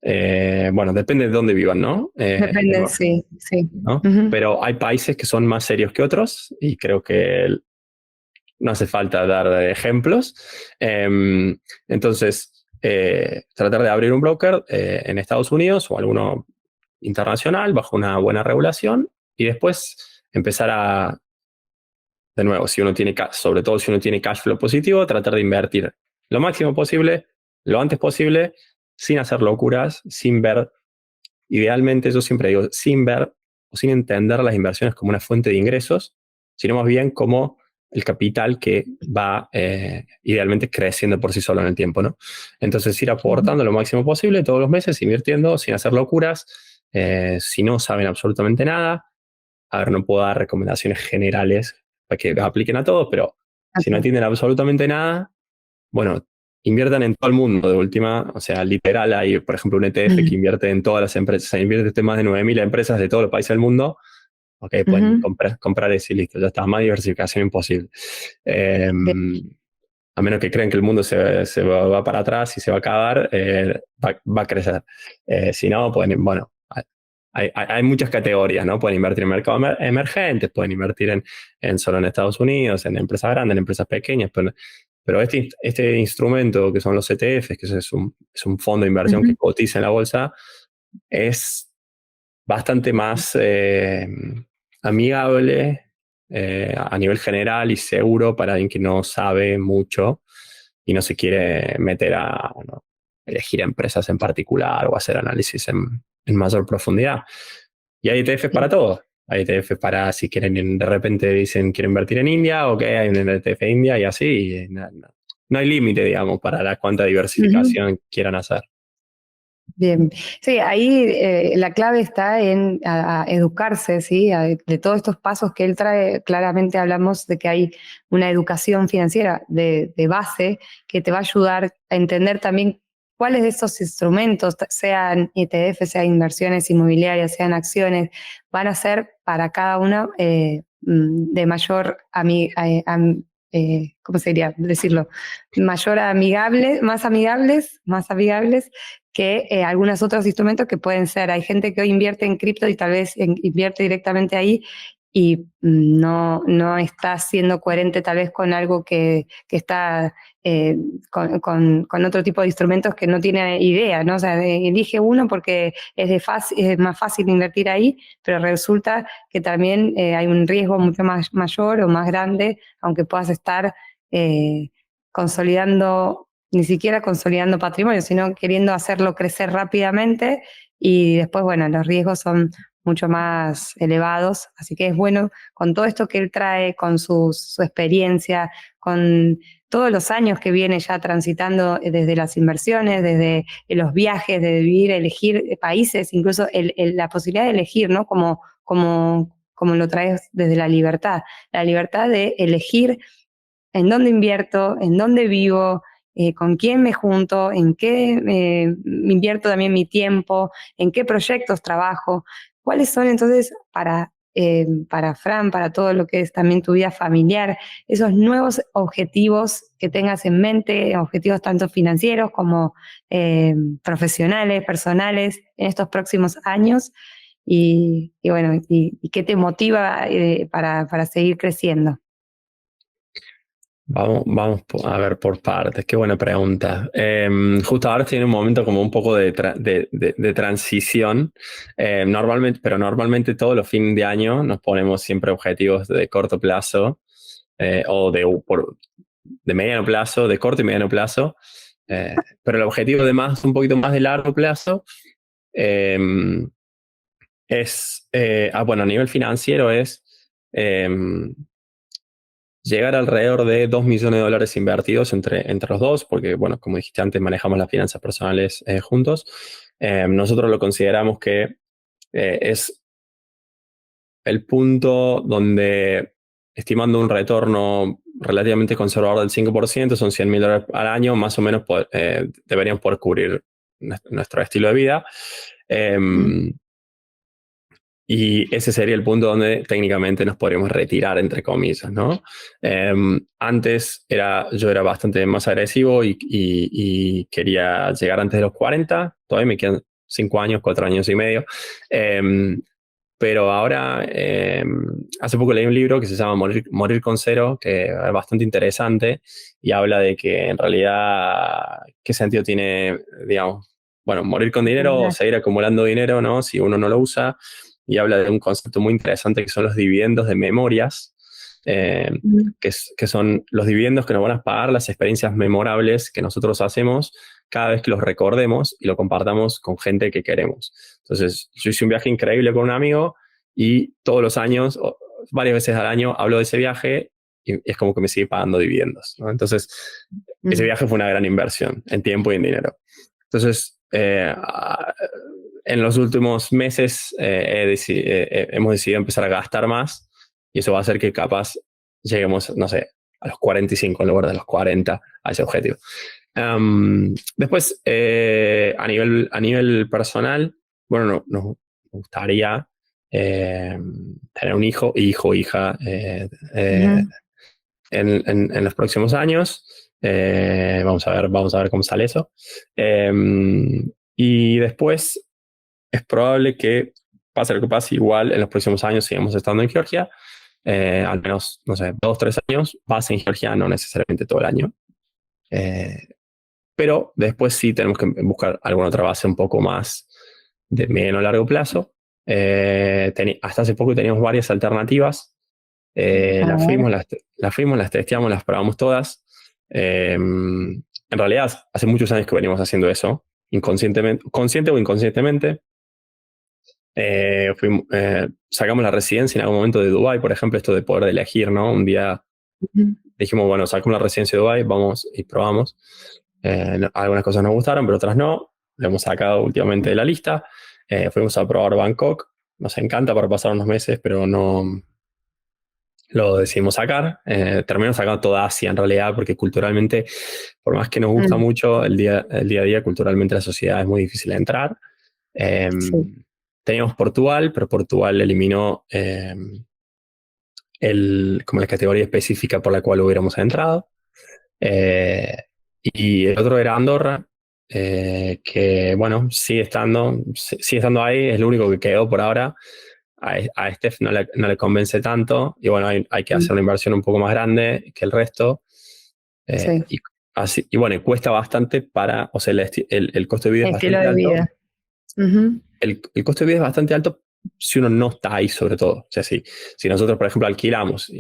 Bueno, depende de dónde vivan, ¿no? Depende, sí, sí. ¿No? Ujú. Pero hay países que son más serios que otros y creo que no hace falta dar ejemplos. Entonces, tratar de abrir un broker en Estados Unidos o alguno internacional bajo una buena regulación y después empezar de nuevo, si uno tiene sobre todo si uno tiene cash flow positivo, tratar de invertir lo máximo posible, lo antes posible, sin hacer locuras, sin ver, idealmente yo siempre digo, sin ver o sin entender las inversiones como una fuente de ingresos, sino más bien como el capital que va idealmente creciendo por sí solo en el tiempo, ¿no? Entonces ir aportando lo máximo posible todos los meses, invirtiendo sin hacer locuras. Si no saben absolutamente nada, a ver, no puedo dar recomendaciones generales para que apliquen a todos, pero si no Ok. entienden absolutamente nada, bueno, inviertan en todo el mundo de última. O sea, literal, hay, por ejemplo, un ETF que Ujú. invierte en todas las empresas. O sea, invierte en más de 9.000 empresas de todos los países del mundo. Ok, pueden Ujú. comprar ese y listo. Ya está, más diversificación imposible. Eh, Bien. a menos que crean que el mundo se va para atrás y se va a acabar, va a crecer. Si no, pueden, bueno, hay muchas categorías, ¿no? Pueden invertir en mercados emergentes, pueden invertir en solo en Estados Unidos, en empresas grandes, en empresas pequeñas, pero este instrumento que son los ETFs, que es un fondo de inversión que Ujú. cotiza en la bolsa, es bastante más amigable a nivel general y seguro para alguien que no sabe mucho y no se quiere meter a, ¿no?, elegir empresas en particular o hacer análisis en mayor profundidad. Y hay ETFs para Bien. todo. Hay ETFs para si quieren, de repente dicen quiero invertir en India, ok, hay un ETF India y así. Y no hay límite, digamos, para la cuánta Ujú. diversificación quieran hacer. Bien, sí, ahí la clave está en a educarse, ¿sí? De todos estos pasos que él trae, claramente hablamos de que hay una educación financiera de base que te va a ayudar a entender también cuáles de esos instrumentos, sean ETF, sean inversiones inmobiliarias, sean acciones, van a ser para cada uno de mayor, ¿cómo sería decirlo? Mayor amigable, más amigables que algunos otros instrumentos que pueden ser. Hay gente que hoy invierte en cripto y tal vez invierte directamente ahí y no está siendo coherente tal vez con algo que está con otro tipo de instrumentos que no tiene idea, ¿no? O sea, elige uno porque es más fácil invertir ahí, pero resulta que también hay un riesgo mucho más mayor o más grande, aunque puedas estar eh, consolidando, ni siquiera consolidando patrimonio, sino queriendo hacerlo crecer rápidamente y después, bueno, los riesgos son mucho más elevados, así que es bueno con todo esto que él trae, con su experiencia, con todos los años que viene ya transitando desde las inversiones, desde los viajes, de vivir, elegir países, incluso la posibilidad de elegir, ¿no? Como lo traes desde la libertad de elegir en dónde invierto, en dónde vivo, con quién me junto, en qué invierto también mi tiempo, en qué proyectos trabajo, cuáles son entonces para Fran, para todo lo que es también tu vida familiar, esos nuevos objetivos que tengas en mente, objetivos tanto financieros como profesionales, personales, en estos próximos años. Y bueno, y qué te motiva para seguir creciendo. Vamos a ver por partes. Qué buena pregunta. Justo ahora estoy en un momento como un poco de transición. Pero normalmente todos los fines de año nos ponemos siempre objetivos de corto plazo o de mediano plazo, de corto y mediano plazo. Pero el objetivo un poquito más de largo plazo em, bueno, a nivel financiero es llegar alrededor de 2 millones de dólares invertidos entre los dos, porque, bueno, como dijiste antes, manejamos las finanzas personales juntos. Nosotros lo consideramos que es el punto donde, estimando un retorno relativamente conservador del 5%, son $100.000 al año, más o menos deberíamos poder cubrir nuestro estilo de vida. Mm. Y ese sería el punto donde técnicamente nos podríamos retirar, entre comillas, ¿no? Antes yo era bastante más agresivo y quería llegar antes de los 40. Todavía me quedan 5 años, 4 años y medio. Pero ahora, hace poco leí un libro que se llama Morir con Cero, que es bastante interesante y habla de que en realidad, ¿qué sentido tiene, digamos, bueno, morir con dinero o seguir acumulando dinero, ¿no? Si uno no lo usa. Y habla de un concepto muy interesante que son los dividendos de memorias, eh, Mm. que son los dividendos que nos van a pagar las experiencias memorables que nosotros hacemos cada vez que los recordemos y lo compartamos con gente que queremos. Entonces, yo hice un viaje increíble con un amigo y todos los años, varias veces al año, hablo de ese viaje y es como que me sigue pagando dividendos, ¿no? Entonces, ese viaje fue una gran inversión en tiempo y en dinero. Entonces, en los últimos meses hemos decidido empezar a gastar más y eso va a hacer que capaz lleguemos, no sé, a los 45 en lugar de los 40 a ese objetivo. Después, a nivel personal, bueno, nos gustaría tener un hijo, hija, en los próximos años. Vamos a ver cómo sale eso. Y después es probable que pase lo que pase, igual en los próximos años sigamos estando en Georgia. Al menos, no sé, 2-3 años, base en Georgia, no necesariamente todo el año. Pero después sí tenemos que buscar alguna otra base un poco más de mediano a largo plazo. Hasta hace poco teníamos varias alternativas. Las fuimos, las testeamos, las probamos todas. En realidad, hace muchos años que venimos haciendo eso, inconscientemente, consciente o inconscientemente. Sacamos la residencia en algún momento de Dubái, por ejemplo, esto de poder elegir, ¿no? Un día dijimos, bueno, sacamos la residencia de Dubái, vamos y probamos. Algunas cosas nos gustaron, pero otras no. Lo hemos sacado últimamente de la lista. Fuimos a probar Bangkok. Nos encanta para pasar unos meses, pero no lo decidimos sacar. Terminamos sacando toda Asia en realidad, porque culturalmente, por más que nos gusta mucho el día a día, culturalmente la sociedad es muy difícil de entrar. Sí. Teníamos Portugal, pero Portugal eliminó como la categoría específica por la cual hubiéramos entrado. Y el otro era Andorra, que bueno, sigue estando ahí, es lo único que quedó por ahora. A Steph no le convence tanto, y bueno, hay que hacer una inversión un poco más grande que el resto. Sí. Y bueno, cuesta bastante o sea, el costo de vida es bastante alto. El costo de vida es bastante alto si uno no está ahí, sobre todo. O sea, si nosotros, por ejemplo, alquilamos y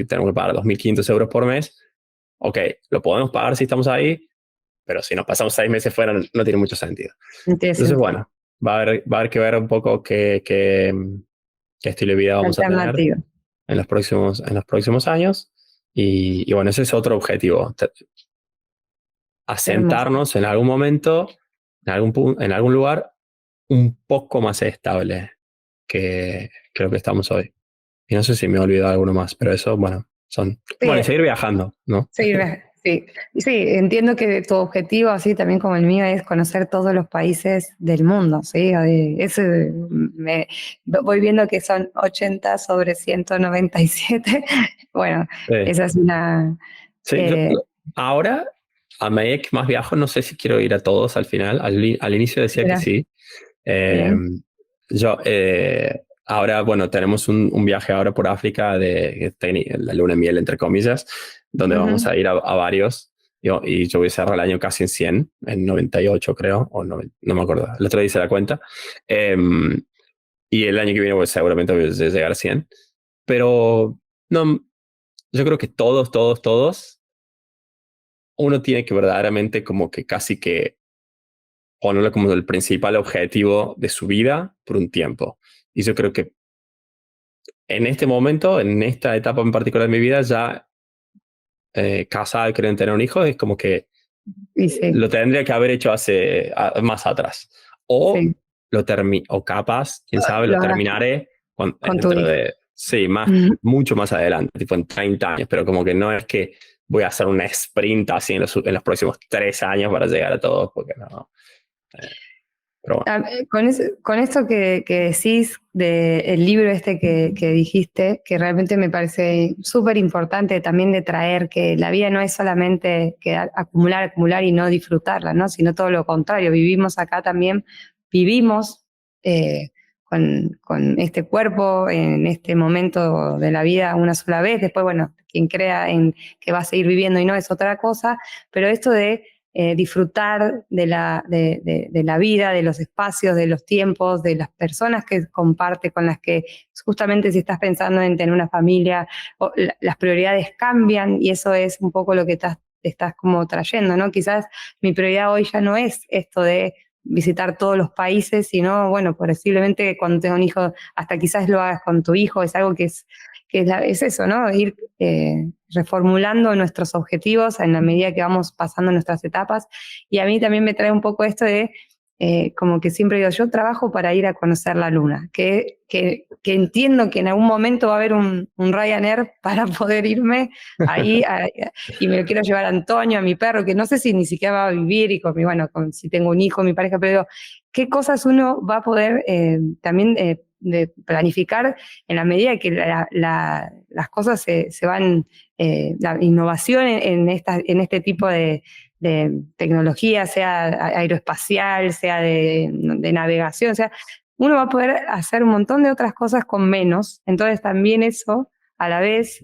tenemos que pagar 2.500 euros por mes, ok, lo podemos pagar si estamos ahí, pero si nos pasamos 6 meses fuera no tiene mucho sentido. Entonces, bueno, va a haber que ver un poco qué estilo de vida vamos a tener en los próximos años. Y bueno, ese es otro objetivo. Asentarnos en algún momento, en algún lugar, un poco más estable que lo que estamos hoy. Y no sé si me he olvidado alguno más, pero eso, bueno, bueno, seguir viajando, ¿no? Sí, entiendo que tu objetivo, así también como el mío, es conocer todos los países del mundo, ¿sí? Voy viendo que son 80 sobre 197. Bueno, sí. Esa es una... Sí, ahora, a medida que más viajo, no sé si quiero ir a todos al final. Al inicio decía que sí. Ahora, bueno, tenemos un viaje ahora por África de la luna de miel, entre comillas, donde vamos a ir a varios. Y yo voy a cerrar el año casi en 98 creo, o no me acuerdo. El otro día hice la cuenta. Y el año que viene pues, seguramente voy a llegar a 100. Pero no, yo creo que todos, uno tiene que verdaderamente como que casi que ponerlo como el principal objetivo de su vida por un tiempo. Y yo creo que en este momento, en esta etapa en particular de mi vida, ya casado y querer tener un hijo, es como que lo tendría que haber hecho más atrás. O o capaz, quién sabe, lo terminaré mucho más adelante, tipo en 30 años, pero como que no es que voy a hacer una sprint así en los próximos 3 años para llegar a todos, porque no. Pero bueno. Con esto que decís del libro que dijiste, que realmente me parece súper importante también de traer, que la vida no es solamente acumular y no disfrutarla, ¿no? Sino todo lo contrario, vivimos con este cuerpo en este momento de la vida una sola vez. Después, bueno, quien crea en que va a seguir viviendo y no es otra cosa, pero esto de disfrutar de la vida, de los espacios, de los tiempos, de las personas que comparte, con las que justamente si estás pensando en tener una familia, las prioridades cambian, y eso es un poco lo que estás como trayendo, ¿no? Quizás mi prioridad hoy ya no es esto de visitar todos los países, sino, bueno, posiblemente cuando tenga un hijo, hasta quizás lo hagas con tu hijo, es algo es eso, ¿no? Ir reformulando nuestros objetivos en la medida que vamos pasando nuestras etapas. Y a mí también me trae un poco esto de, como que siempre digo, yo trabajo para ir a conocer la luna, que entiendo que en algún momento va a haber un Ryanair para poder irme ahí y me lo quiero llevar a Antonio, a mi perro, que no sé si ni siquiera va a vivir y si tengo un hijo, mi pareja, pero digo, ¿qué cosas uno va a poder también de planificar en la medida que las cosas se van, la innovación en este tipo de tecnología, sea aeroespacial, sea de navegación, sea, uno va a poder hacer un montón de otras cosas con menos, entonces también eso, a la vez,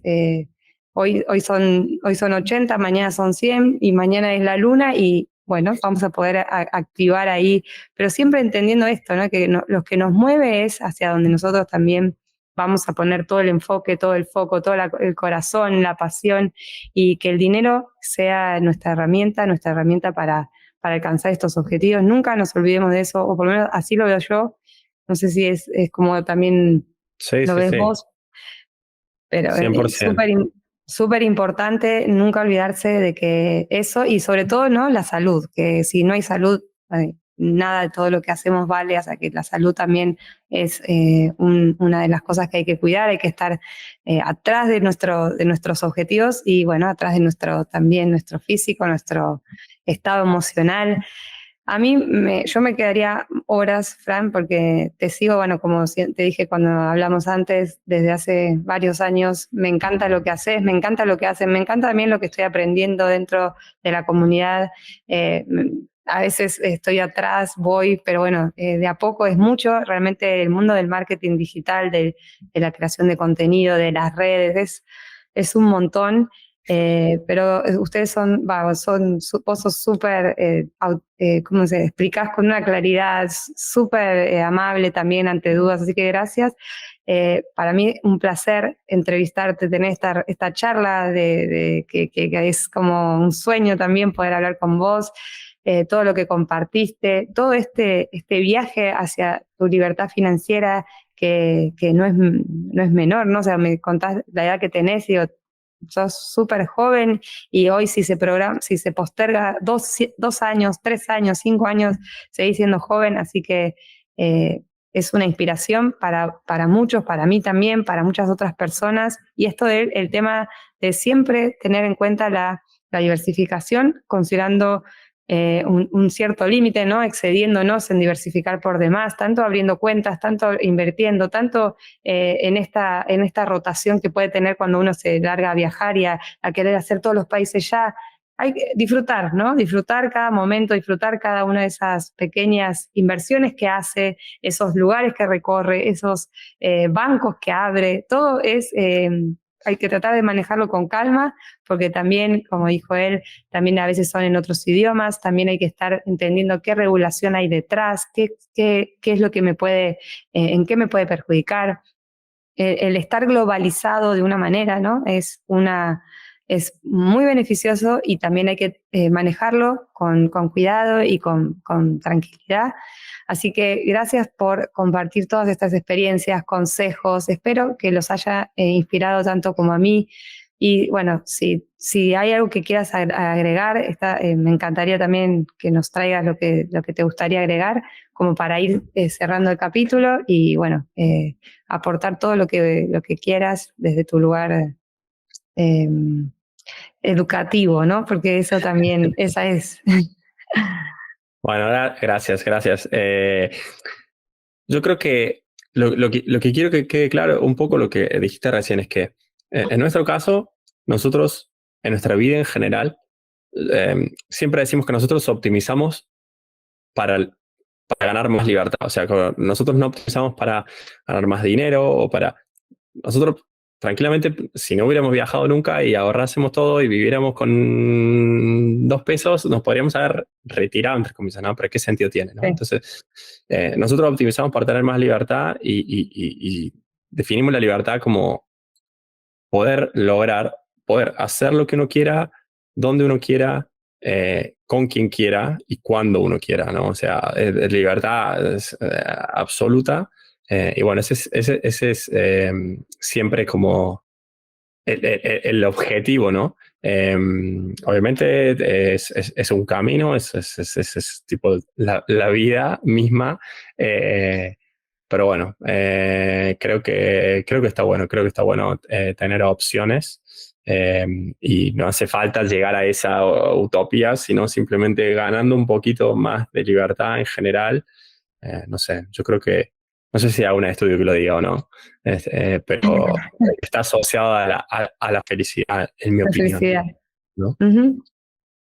hoy son 80, mañana son 100 y mañana es la luna y bueno, vamos a poder activar ahí, pero siempre entendiendo esto, ¿no? Que lo que nos mueve es hacia donde nosotros también vamos a poner todo el enfoque, todo el foco, todo el corazón, la pasión, y que el dinero sea nuestra herramienta para alcanzar estos objetivos. Nunca nos olvidemos de eso, o por lo menos así lo veo yo. No sé si es como también Sí, lo sí, ves sí, vos, pero es 100%. súper importante nunca olvidarse de que eso, y sobre todo, ¿no? La salud, que si no hay salud, nada de todo lo que hacemos vale, o sea que la salud también es una de las cosas que hay que cuidar, hay que estar atrás de nuestros objetivos y bueno, atrás de también nuestro físico, nuestro estado emocional. Yo me quedaría horas, Fran, porque te sigo, bueno, como te dije cuando hablamos antes, desde hace varios años, me encanta lo que haces, me encanta lo que hacen, me encanta también lo que estoy aprendiendo dentro de la comunidad. Eh, a veces estoy atrás, voy, pero bueno, de a poco es mucho. Realmente el mundo del marketing digital, de la creación de contenido, de las redes, es un montón. Pero ustedes vos sos súper, ¿cómo se explicás con una claridad súper amable también ante dudas, así que gracias. Para mí un placer entrevistarte, tener esta charla que es como un sueño también poder hablar con vos, todo lo que compartiste, todo este viaje hacia tu libertad financiera que no es menor, ¿no? O sea, me contás la edad que tenés y digo, sos súper joven y hoy si se posterga 2 años, 3 años, 5 años, seguís siendo joven, así que es una inspiración para muchos, para mí también, para muchas otras personas. Y esto del el tema de siempre tener en cuenta la diversificación, considerando un cierto límite, ¿no? Excediéndonos en diversificar por demás, tanto abriendo cuentas, tanto invirtiendo, tanto en esta rotación que puede tener cuando uno se larga a viajar y a querer hacer todos los países ya. Hay que disfrutar, ¿no? Disfrutar cada momento, disfrutar cada una de esas pequeñas inversiones que hace, esos lugares que recorre, esos bancos que abre, todo hay que tratar de manejarlo con calma, porque también, como dijo él, también a veces son en otros idiomas, también hay que estar entendiendo qué regulación hay detrás, qué es lo que en qué me puede perjudicar. El estar globalizado de una manera, ¿no? Es muy beneficioso y también hay que manejarlo con cuidado y con tranquilidad. Así que gracias por compartir todas estas experiencias, consejos. Espero que los haya inspirado tanto como a mí. Y bueno, si hay algo que quieras agregar, me encantaría también que nos traigas lo que te gustaría agregar, como para ir cerrando el capítulo y bueno, aportar todo lo que quieras desde tu lugar eh, educativo, ¿no? Porque eso también, esa es. Bueno, gracias, gracias. Yo creo que lo que quiero que quede claro, un poco lo que dijiste recién, es que en nuestro caso, nosotros, en nuestra vida en general, siempre decimos que nosotros optimizamos para, para ganar más libertad. O sea, que nosotros no optimizamos para ganar más dinero o para... Nosotros, tranquilamente, si no hubiéramos viajado nunca y ahorrásemos todo y viviéramos con 2 pesos, nos podríamos haber retirado, entre comillas, ¿no? Pero ¿qué sentido tiene, no? Sí. Entonces, nosotros optimizamos para tener más libertad y definimos la libertad como poder lograr, poder hacer lo que uno quiera, donde uno quiera, con quien quiera y cuando uno quiera, ¿no? O sea, libertad es, absoluta. Y bueno, ese es siempre como el objetivo, ¿no? Obviamente es un camino, es tipo la vida misma, pero bueno, creo que está bueno, tener opciones, y no hace falta llegar a esa utopía, sino simplemente ganando un poquito más de libertad en general. No sé, yo creo que, no sé si hay un estudio que lo diga o no, pero está asociado a la felicidad, en mi La opinión, felicidad. ¿no? Ujú.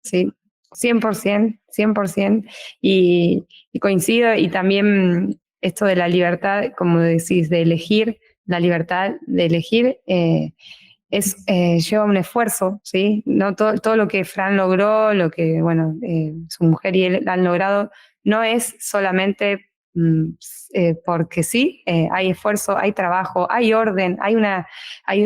Sí, 100%, 100%. Y coincido, y también esto de la libertad, como decís, de elegir, la libertad de elegir lleva un esfuerzo, ¿sí? No todo lo que Fran logró, lo que, bueno, su mujer y él han logrado, no es solamente porque sí, hay esfuerzo, hay trabajo, hay orden, hay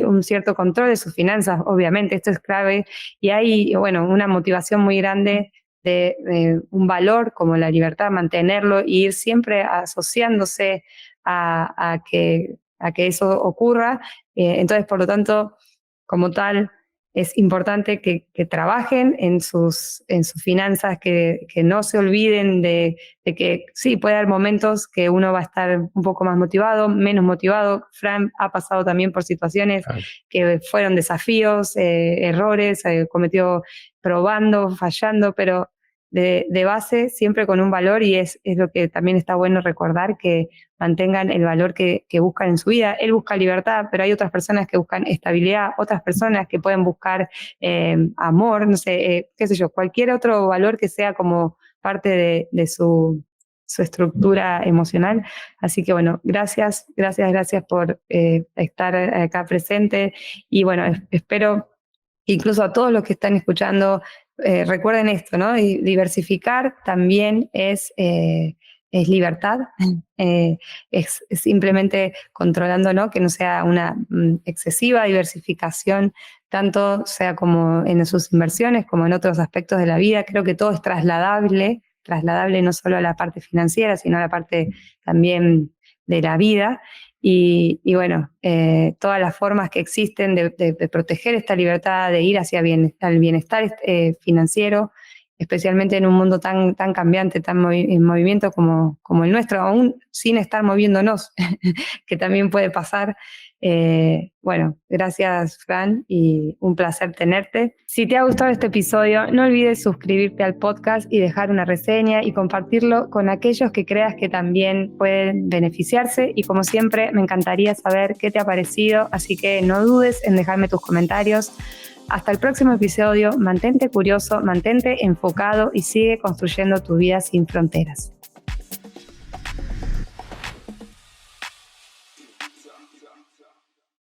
un cierto control de sus finanzas, obviamente, esto es clave, y hay, bueno, una motivación muy grande de un valor como la libertad, mantenerlo y ir siempre asociándose a que eso ocurra. Entonces, por lo tanto, como tal, es importante que trabajen en sus finanzas, que no se olviden de que sí, puede haber momentos que uno va a estar un poco más motivado, menos motivado. Fran ha pasado también por situaciones Claro. que fueron desafíos, errores, cometió probando, fallando, pero de base siempre con un valor, y es lo que también está bueno recordar, que mantengan el valor que buscan en su vida. Él busca libertad, pero hay otras personas que buscan estabilidad, otras personas que pueden buscar amor, no sé, qué sé yo, cualquier otro valor que sea como parte de su estructura emocional. Así que bueno, gracias por estar acá presente, y bueno, espero incluso a todos los que están escuchando, recuerden esto, ¿no? Y diversificar también es libertad, es simplemente controlando, ¿no? Que no sea una excesiva diversificación, tanto sea como en sus inversiones como en otros aspectos de la vida. Creo que todo es trasladable no solo a la parte financiera, sino a la parte también de la vida. Y bueno, todas las formas que existen de proteger esta libertad, de ir hacia el bienestar financiero, especialmente en un mundo tan cambiante, en movimiento como el nuestro, aún sin estar moviéndonos, que también puede pasar. Bueno, gracias, Fran, y un placer tenerte. Si te ha gustado este episodio, no olvides suscribirte al podcast y dejar una reseña y compartirlo con aquellos que creas que también pueden beneficiarse. Y como siempre, me encantaría saber qué te ha parecido, así que no dudes en dejarme tus comentarios. Hasta el próximo episodio, mantente curioso, mantente enfocado y sigue construyendo tu vida sin fronteras.